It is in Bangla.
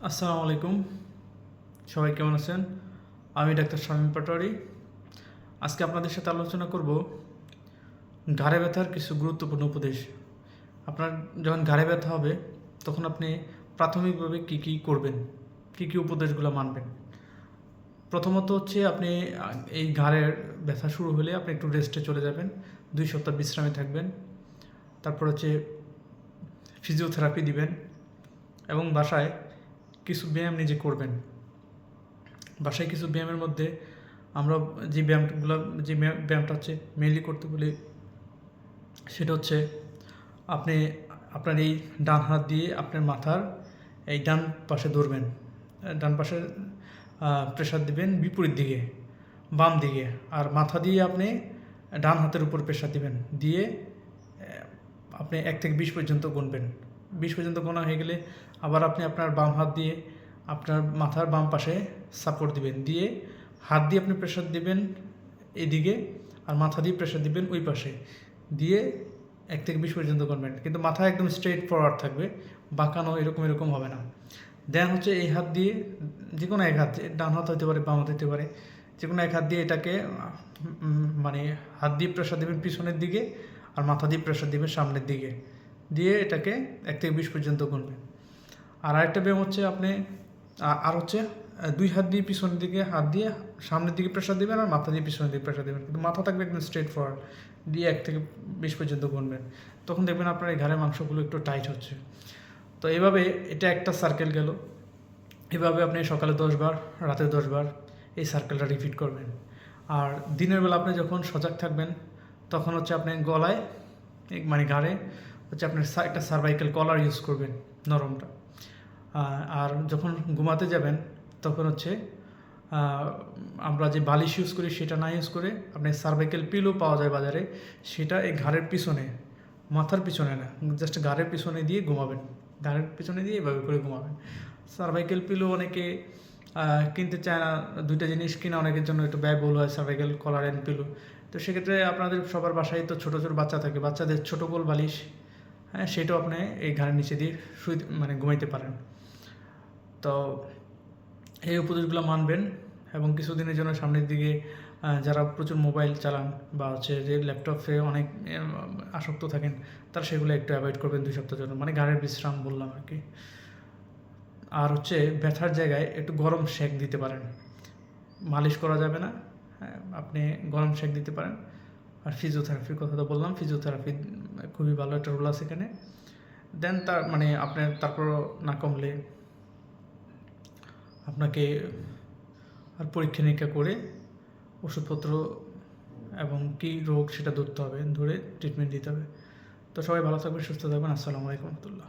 আসসালামু আলাইকুম। সবাই কেমন আছেন? আমি ডাক্তার শামীম পাটোয়ারি। আজকে আপনাদের সাথে আলোচনা করব ঘাড়ে ব্যথার কিছু গুরুত্বপূর্ণ উপদেশ। আপনার যখন ঘাড়ে ব্যথা হবে তখন আপনি প্রাথমিকভাবে কী করবেন, কী উপদেশগুলো মানবেন। প্রথমত হচ্ছে আপনি এই ঘাড়ের ব্যথা শুরু হলে আপনি একটু রেস্টে চলে যাবেন, 2 সপ্তাহ বিশ্রামে থাকবেন। তারপর হচ্ছে ফিজিওথেরাপি দিবেন এবং বাসায় কিছু ব্যায়াম নিজে করবেন। বাসায় কিছু ব্যায়ামের মধ্যে আমরা যে ব্যায়ামটা হচ্ছে মেইনলি করতে বলি, সেটা হচ্ছে আপনি আপনার এই ডান হাত দিয়ে আপনার মাথার এই ডান পাশে ধরবেন, ডান পাশে প্রেশার দিবেন বিপরীত দিকে, বাম দিকে, আর মাথা দিয়ে আপনি ডান হাতের উপর প্রেশার দিবেন, দিয়ে আপনি 1 থেকে 20 পর্যন্ত গুনবেন। 20 পর্যন্ত গোনা হয়ে গেলে আবার আপনি আপনার বাম হাত দিয়ে আপনার মাথার বাম পাশে সাপোর্ট দিবেন, দিয়ে হাত দিয়ে আপনি প্রেশার দিবেন এদিকে, আর মাথা দিয়ে প্রেশার দিবেন ওই পাশে, দিয়ে 1 থেকে 20 পর্যন্ত করবেন। কিন্তু মাথা একদম স্ট্রেট ফরওয়ার্ড থাকবে, বাঁকানো এরকম হবে না। দেন হচ্ছে এই হাত দিয়ে, যে কোনো এক হাত, ডান হাত হতে পারে, বাম হাত হতে পারে, যে কোনো এক হাত দিয়ে এটাকে মানে হাত দিয়ে প্রেশার দেবেন পিছনের দিকে, আর মাথা দিয়ে প্রেশার দেবেন সামনের দিকে, দিয়ে এটাকে 1 থেকে 20 পর্যন্ত গুনবেন। আর আরেকটা ব্যায়াম হচ্ছে আপনি আর হচ্ছে 2 হাত দিয়ে পিছনের দিকে, হাত দিয়ে সামনের দিকে প্রেশার দেবেন, আর মাথা দিয়ে পিছনের দিকে প্রেশার দেবেন, কিন্তু মাথা থাকবে একদম স্ট্রেট ফরওয়ার্ড, দিয়ে 1 থেকে 20 পর্যন্ত গুনবেন। তখন দেখবেন আপনার এই ঘাড়ের মাংসগুলো একটু টাইট হচ্ছে। তো এভাবে এটা একটা সার্কেল গেল। এভাবে আপনি সকালে 10 বার, রাতে 10 বার এই সার্কেলটা রিপিট করবেন। আর দিনের বেলা আপনি যখন সজাগ থাকবেন তখন হচ্ছে আপনি গলায় মানে ঘাড়ে হচ্ছে আপনার একটা সার্ভাইকাল কলার ইউজ করবেন, নরমটা। আর যখন ঘুমাতে যাবেন তখন হচ্ছে আমরা যে বালিশ ইউজ করি সেটা না ইউজ করে আপনি সার্ভাইকাল পিলো পাওয়া যায় বাজারে, সেটা এই ঘাড়ের পিছনে, মাথার পিছনে না, জাস্ট ঘাড়ের পিছনে দিয়ে ঘুমাবেন। ঘাড়ের পিছনে দিয়ে এভাবে করে ঘুমাবেন। সার্ভাইকাল পিলো অনেকে কিনতে চায় না, দুইটা জিনিস কিনা অনেকের জন্য একটু ব্যয়বহুল হয়, সার্ভাইকাল কলার অ্যান্ড পিলো। তো সেক্ষেত্রে আপনাদের সবার বাসায় তো ছোটো ছোটো বাচ্চা থাকে, বাচ্চাদের ছোটো গোল বালিশ, হ্যাঁ, সেটাও আপনি এই ঘাড়ের নিচে দিয়ে মানে ঘুমাইতে পারেন। তো এই উপদেশগুলো মানবেন এবং কিছুদিনের জন্য সামনের দিকে যারা প্রচুর মোবাইল চালান বা হচ্ছে যে ল্যাপটপে অনেক আসক্ত থাকেন, তারা সেগুলো একটু অ্যাভয়েড করবেন 2 সপ্তাহের জন্য, মানে ঘাড়ের বিশ্রাম বললাম আর কি। আর হচ্ছে ব্যথার জায়গায় একটু গরম সেক দিতে পারেন, মালিশ করা যাবে না, হ্যাঁ, আপনি গরম সেক দিতে পারেন। আর ফিজিওথেরাপির কথা তো বললাম, ফিজিওথেরাপি খুবই ভালো একটা রোল আছে এখানে। দেন তার মানে আপনার তারপরও না কমলে আপনাকে আর পরীক্ষা নিরীক্ষা করে ওষুধপত্র এবং কী রোগ সেটা ধরতে হবে, ধরে ট্রিটমেন্ট দিতে হবে। তো সবাই ভালো থাকবেন, সুস্থ থাকবেন। আসসালামু আলাইকুম রহমতুল্লাহ।